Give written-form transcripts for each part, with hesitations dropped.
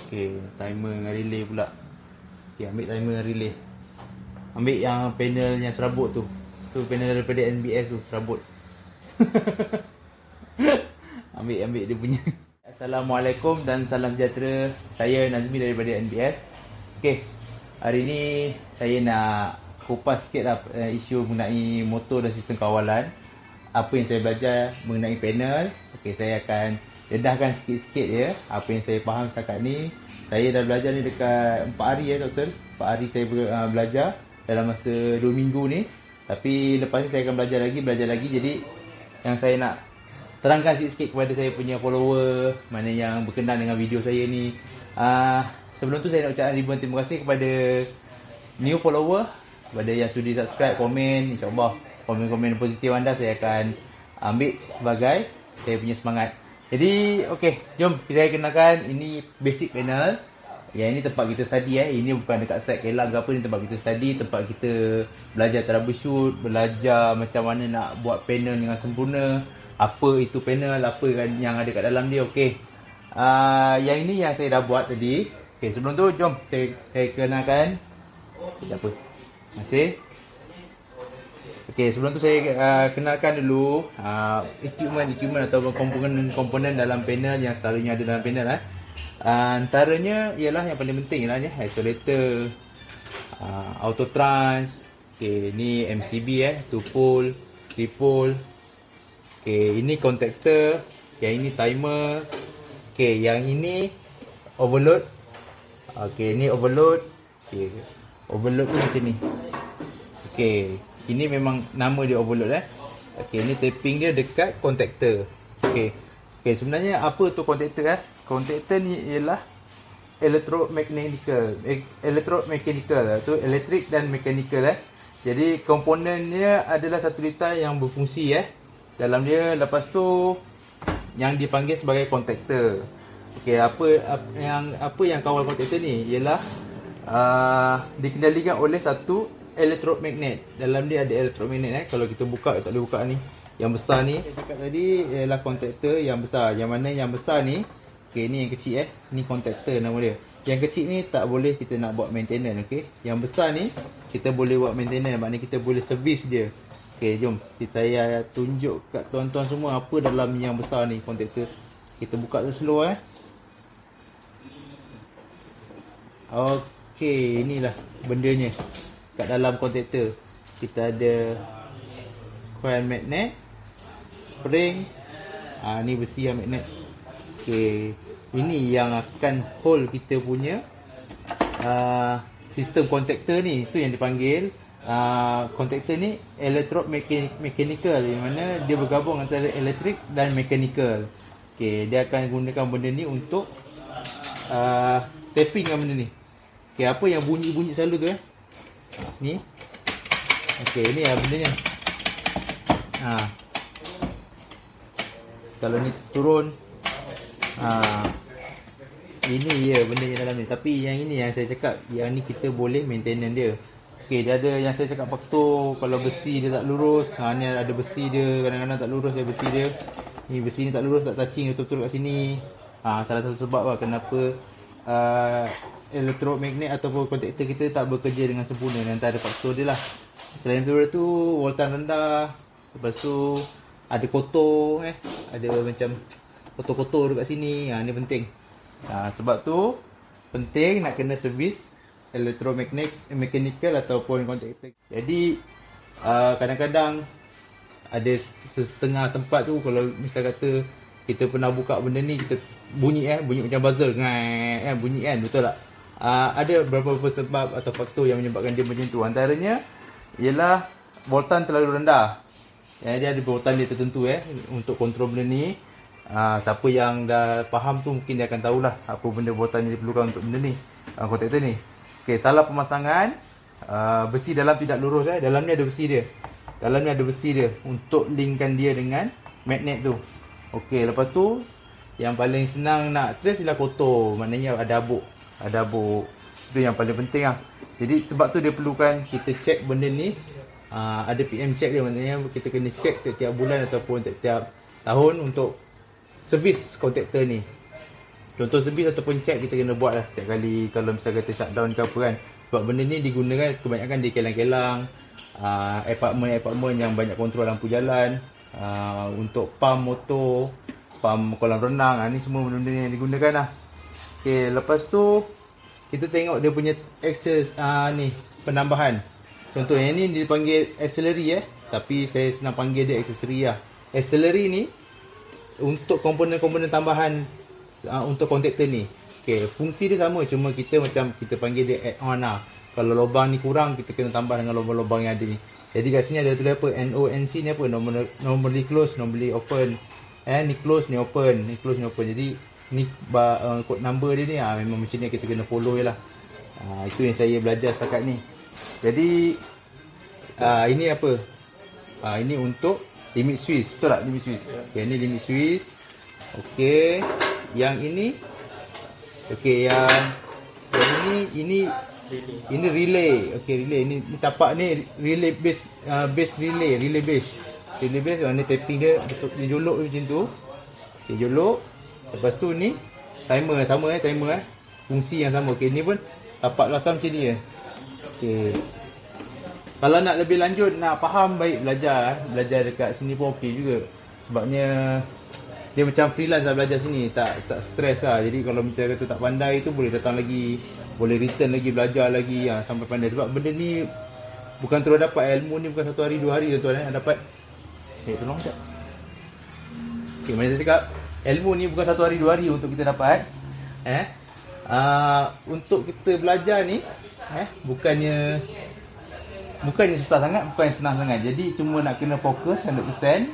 Okey, timer dengan relay pula. Okey, ambil timer dengan relay. Ambil yang panelnya serabut tu. Tu panel daripada NBS tu, serabut. Ambil dia punya. Assalamualaikum dan salam sejahtera. Saya Nazmi daripada NBS. Okey, hari ni saya nak kupas sikit lah isu mengenai motor dan sistem kawalan. Apa yang saya belajar mengenai panel. Okey, saya akan dedahkan sikit-sikit ya apa yang saya faham setakat ni. Saya dah belajar ni dekat 4 hari ya doktor. 4 hari saya belajar dalam masa 2 minggu ni. Tapi lepas ni saya akan belajar lagi. Jadi yang saya nak terangkan sikit-sikit kepada saya punya follower mana yang berkenan dengan video saya ni. Sebelum tu saya nak ucapkan ribuan terima kasih kepada new follower, kepada yang sudi subscribe, komen. InsyaAllah komen-komen positif anda saya akan ambil sebagai saya punya semangat. Jadi okey, jom kita kenalkan. Ini basic panel. Yang ini tempat kita study Ini bukan dekat site Kelang ke apa, ni tempat kita study, tempat kita belajar troubleshoot, belajar macam mana nak buat panel dengan sempurna. Apa itu panel, apa yang ada kat dalam dia. Okey. Yang ini yang saya dah buat tadi. Okey, sebelum tu jom saya kenalkan. Sekejap apa. Masih. Okey, sebelum tu saya kenalkan dulu equipment atau komponen dalam panel yang selalunya ada dalam panel antaranya ialah yang paling penting ialah isolator, auto trans. Okey, ni MCB 2 pole, 3 pole. Okey, ini contactor, yang ini timer. Okey, yang ini overload. Okey, ini overload. Okey, overload tu macam ni. Okey, ini memang nama dia overload Okey, ni tapping dia dekat contactor. Okey. Okey, sebenarnya apa tu contactor Contactor ni ialah electromechanical. Tu elektrik dan mechanical Jadi komponennya adalah satu litar yang berfungsi dalam dia. Lepas tu yang dipanggil sebagai contactor. Okey, apa yang kawal contactor ni ialah dikendalikan oleh satu elektromagnet. Dalam dia ada elektromagnet Kalau kita buka, tak boleh buka ni. Yang besar ni saya cakap tadi ialah contactor yang besar. Yang mana yang besar ni, okey, ni yang kecil ni contactor nama dia. Yang kecil ni tak boleh kita nak buat maintenance. Okey, yang besar ni kita boleh buat maintenance, maknanya kita boleh servis dia. Okey, jom saya tunjuk kat tuan-tuan semua apa dalam yang besar ni contactor. Kita buka tu slow Okey, inilah bendanya. Kat dalam contactor kita ada coil magnet, spring. Ni besi yang magnet. Okey, ini yang akan hold kita punya sistem contactor ni. Itu yang dipanggil contactor ni electromechanical, yang mana dia bergabung antara elektrik dan mechanical. Okey, dia akan gunakan benda ni untuk tapping dengan benda ni. Okey, apa yang bunyi-bunyi selalu tu ni. Okey, ni bendanya. Kalau ni turun, ini bendanya dalam ni. Tapi yang ini yang saya cakap, yang ni kita boleh maintenance dia. Okey, dia ada yang saya cakap faktor. Kalau besi dia tak lurus, ni ada besi dia kadang-kadang tak lurus, dia besi dia. Ni besi ni tak lurus, tak touching betul-betul kat sini. Salah satu sebab kenapa elektromagnet ataupun contactor kita tak bekerja dengan sempurna. Nanti ada faktor dia lah. Selain daripada tu, voltan rendah. Lepas tu ada kotor ada macam kotor-kotor dekat sini. Ni penting. Sebab tu penting nak kena servis mechanical ataupun contactor. Jadi kadang-kadang ada setengah tempat tu, kalau misal kata kita pernah buka benda ni, kita bunyi macam buzzer bunyi betul tak? Ada beberapa sebab atau faktor yang menyebabkan dia macam tu. Antaranya ialah voltan terlalu rendah. Dia ada voltan dia tertentu untuk kontrol benda ni. Siapa yang dah faham tu mungkin dia akan tahulah apa benda voltan yang diperlukan untuk benda ni, contactor ni. Okey, salah pemasangan, besi dalam tidak lurus dalam ni ada besi dia. Dalam ni ada besi dia untuk linkkan dia dengan magnet tu. Okey, lepas tu yang paling senang nak trace ialah kotor, maknanya ada abuk. Itu yang paling penting Jadi sebab tu dia perlukan kita check benda ni. Ada PM check dia, maknanya kita kena check setiap bulan ataupun setiap tahun untuk servis contactor ni. Contoh sebit ataupun check kita kena buat lah setiap kali kalau misal kata shutdown ke apa kan. Sebab benda ni digunakan kebanyakan di kelang-kelang, apartment yang banyak kontrol lampu jalan, untuk pump motor, pump kolam renang, ni semua benda-benda yang digunakan lah. Okay, lepas tu kita tengok dia punya access ni penambahan. Contohnya ni dipanggil auxiliary tapi saya senang panggil dia accessory lah. Auxiliary ni untuk komponen-komponen tambahan untuk kontaktor ni. Okay, fungsi dia sama, cuma kita macam kita panggil dia add-on lah. Kalau lubang ni kurang, kita kena tambah dengan lubang-lubang yang ada ni. Jadi kat sini ada tulis apa, NONC ni apa, normally close, normally open. Ni close, ni open, ni close, ni open. Jadi ni code number dia ni memang macam ni kita kena follow je lah. Itu yang saya belajar setakat ni. Jadi ini apa? Ini untuk limit switch, betul tak limit switch? Okay, ni limit switch. Okay, yang ini, okay, yang ini relay. Okay, relay ni tapak ni relay base, relay base. Ni tapping dia betul, dia jolok macam tu. Okay, jolok. Lepas tu ni timer sama timer fungsi yang sama. Okay, ni pun tapak belakang macam ni Okay. Kalau nak lebih lanjut, nak faham baik belajar dekat sini pun okey juga. Sebabnya dia macam freelance lah belajar sini, tak stres lah. Jadi kalau macam kata tak pandai tu boleh datang lagi, boleh return lagi, belajar lagi sampai pandai. Sebab benda ni bukan terus dapat, ilmu ni bukan 1 hari 2 hari tuan-tuan dapat. Tolong sekejap. Okay, macam saya cakap, ilmu ni bukan 1 hari 2 hari untuk kita dapat. Untuk kita belajar ni bukannya susah sangat, bukannya senang sangat. Jadi cuma nak kena fokus 100%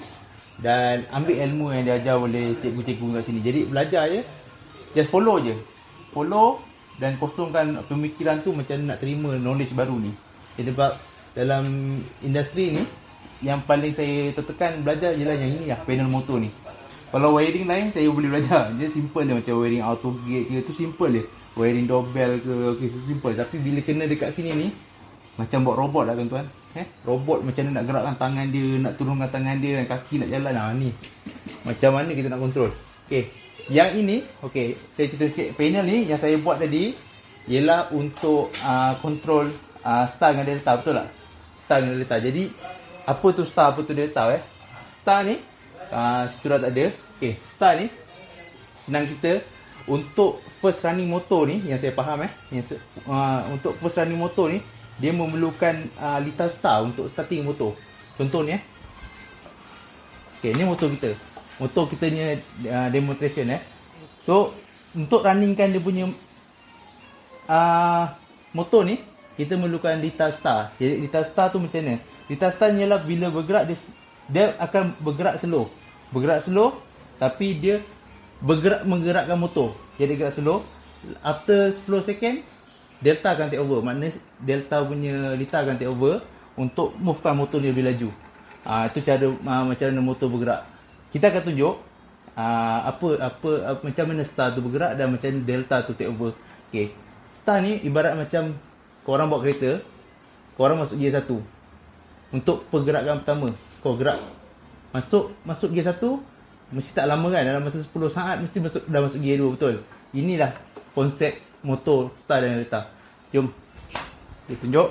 dan ambil ilmu yang diajar oleh cikgu-cikgu kat sini. Jadi belajar je, just follow je. Follow dan kosongkan pemikiran tu macam nak terima knowledge baru ni. Jadi sebab dalam industri ni yang paling saya tekan belajar ialah yang ini lah, panel motor ni. Kalau wiring lain saya boleh belajar, dia simple dia, macam wiring auto gate ke tu simple dia. Wiring doorbell ke, okay, simple. Tapi bila kena dekat sini ni macam buat robot lah tuan-tuan. Robot macam mana nak gerakkan tangan dia, nak turunkan tangan dia, kaki nak jalan ni. Macam mana kita nak kontrol. Okay, yang ini, okay, saya cerita sikit. Panel ni yang saya buat tadi ialah untuk kontrol star dengan delta, betul tak? Star dengan delta. Jadi apa tu star, apa tu delta Star ni sudah tak ada. Okay, star ni senang kita untuk first running motor ni, yang saya faham untuk first running motor ni dia memerlukan litar star untuk starting motor. Contoh ni okay, ni motor kita. Motor kita ni demonstration So untuk runningkan dia punya motor ni, kita memerlukan litar star. Jadi litar star tu macam mana? Litar star ni ialah bila bergerak dia akan bergerak slow. Bergerak slow tapi dia menggerakkan motor. Jadi gerak slow. After 10 second delta akan take over. Maknanya delta punya litar akan take over untuk movekan motor ni lebih laju. Itu cara macam mana motor bergerak. Kita akan tunjuk macam mana star tu bergerak dan macam mana delta tu take over. Okay. Star ni ibarat macam korang bawa kereta, korang masuk gear 1. Untuk pergerakan pertama, kau gerak masuk gear 1 mesti tak lama kan, dalam masa 10 saat mesti dah masuk gear 2, betul. Inilah konsep motor star dan delta. Jom kita tunjuk.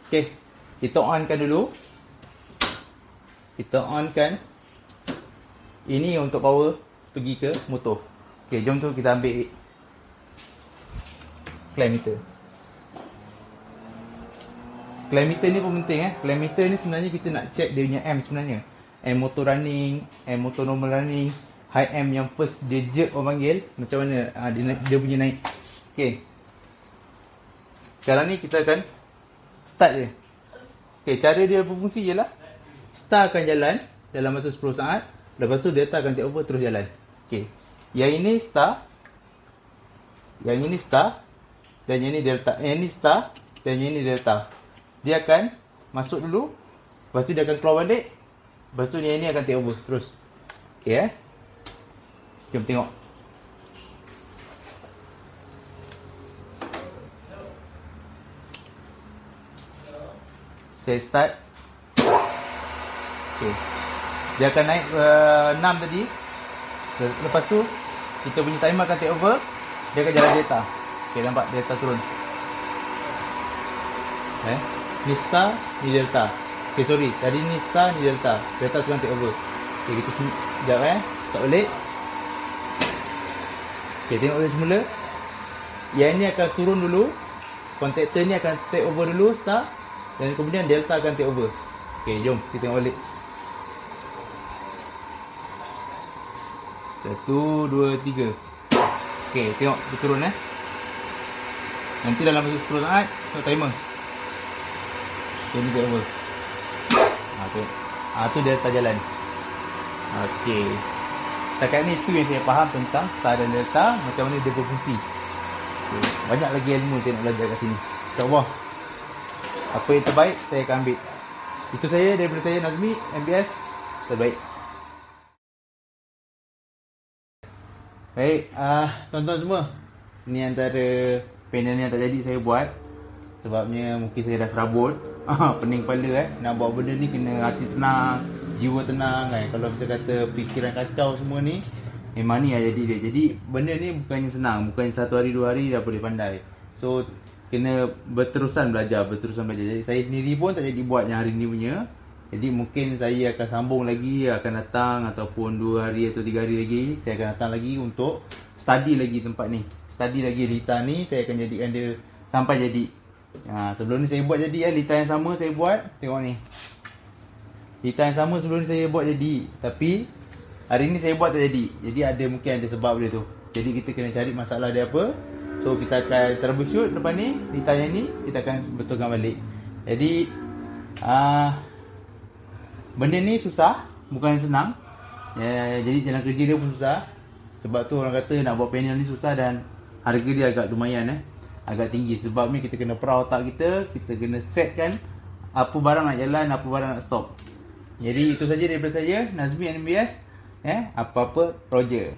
Okay, kita onkan dulu. Kita onkan. Ini untuk power pergi ke motor. Okay, jom tu kita ambil clamp meter. Clamp meter ni pun penting Clamp meter ni sebenarnya kita nak check dia punya M sebenarnya. M motor running, M motor normal running, high M yang first dia jerk orang panggil, macam mana dia punya naik. Okay, sekarang ni kita akan start je. Okay, cara dia berfungsi ialah start akan jalan dalam masa 10 saat. Lepas tu delta akan take over terus jalan. Okay, yang ini start, yang ini start, dan yang ini delta. Yang ini start dan yang ini delta. Dia akan masuk dulu, lepas tu dia akan keluar balik, lepas tu yang ini akan take over terus. Okay jom tengok. Saya start. Okay, dia akan naik 6 tadi. Lepas tu kita punya timer akan take over. Dia akan jalan delta. Okay, nampak delta turun. Ni star, ni delta. Okay, sorry, tadi ni star, ni delta. Delta sekarang take over. Okay, kita sekejap stop balik. Okay, tengok balik semula. Yang ni akan turun dulu. Contactor ni akan take over dulu, star. Dan kemudian delta akan take over. Okay, jom kita tengok balik. 1, 2, 3. Okay, tengok dia turun Nanti dalam masa 10 saat tengok timer. Ini take over. Tu delta jalan. Okay, setakat ni tu yang saya faham tentang star dan delta, macam mana dia berfungsi. Okay, banyak lagi ilmu saya nak belajar kat sini. InsyaAllah apa yang terbaik saya akan ambil. Itu saya daripada saya, Nazmi, MBS terbaik. Baik, tuan-tuan semua, ni antara panel yang tak jadi saya buat. Sebabnya mungkin saya dah serabut. Pening kepala nak buat benda ni kena hati tenang, jiwa tenang Kalau bisa kata fikiran kacau semua ni, memang ni jadi dia. Jadi benda ni bukannya senang, bukannya 1 hari 2 hari dah boleh pandai. So kena berterusan belajar. Jadi saya sendiri pun tak jadi buat yang hari ni punya. Jadi mungkin saya akan sambung lagi, akan datang ataupun 2 hari atau 3 hari lagi saya akan datang lagi untuk study lagi tempat ni. Study lagi lita ni, saya akan jadikan dia sampai jadi. Sebelum ni saya buat jadi lita yang sama saya buat. Tengok ni, lita yang sama sebelum ni saya buat jadi, tapi hari ni saya buat tak jadi. Jadi mungkin ada sebab dia tu. Jadi kita kena cari masalah dia apa. So kita akan troubleshoot depan ni, lita yang ni kita akan betulkan balik. Jadi benda ni susah, bukan senang. Jadi jalan kerja dia pun susah. Sebab tu orang kata nak buat panel ni susah dan harga dia agak lumayan agak tinggi. Sebab ni kita kena pra otak kita kena setkan apa barang nak jalan, apa barang nak stop. Jadi itu saja daripada saya, Nazmi MBS. Apa-apa projek.